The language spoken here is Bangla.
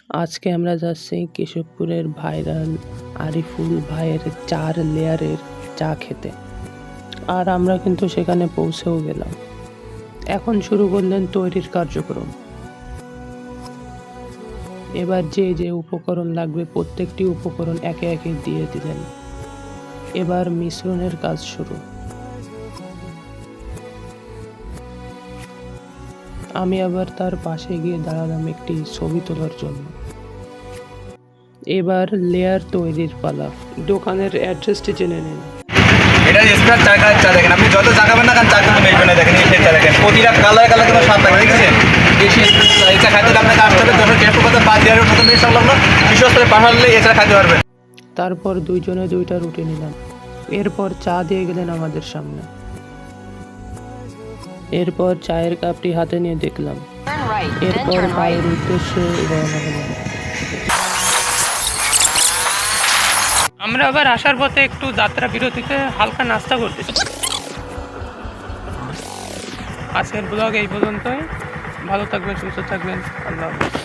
আজকে আমরা যাচ্ছি কেশবপুরের ভাইরাল আরিফুল ভাইয়ের 4 লেয়ারের চা খেতে। আর আমরা কিন্তু সেখানে পৌঁছেও গেলাম। এখন শুরু করলেন তৈরির কার্যক্রম। এবার যে যে উপকরণ লাগবে প্রত্যেকটি উপকরণ একে একে দিয়ে দিলেন। এবার মিশ্রণের কাজ শুরু। আমি আবার তার পাশে গিয়ে দাঁড়ালাম একটি ছবি তোলার জন্য। এবার লেয়ার তৈরির পালা। দোকানের অ্যাড্রেসটি জেনে নিন। এটা স্পেশাল চা দেখেন, আপনি যত চা খাবেন না কেন চা কিন্তু মিলবে না। দেখেন এই চা দেখেন, প্রতিটা কালার কিন্তু স্বাদ থাকে, দেখেছেন? এই চা খাইতে আপনাকে আসতে হবে যখন টেস্ট করতে 5 দিনের মতো মিনিট সংলগ্ন বিশ্বস্তরে পাঠালে এই চা খাইতে পারবেন। তারপর দুইজনে দুইটা রুটি নিলাম। এরপর চা দিয়ে গেলেন আমাদের সামনে। এরপর চায়ের কাপটি হাতে নিয়ে দেখলাম। এরপর বাড়ির উদ্দেশ্যে রওনা হলাম। আমরা আবার আসার পথে একটু যাত্রা বিরতিতে হালকা নাস্তা করতেছি। আজকের ব্লগ এই পর্যন্তই। ভালো থাকবেন, সুস্থ থাকবেন। আল্লাহ হাফেজ।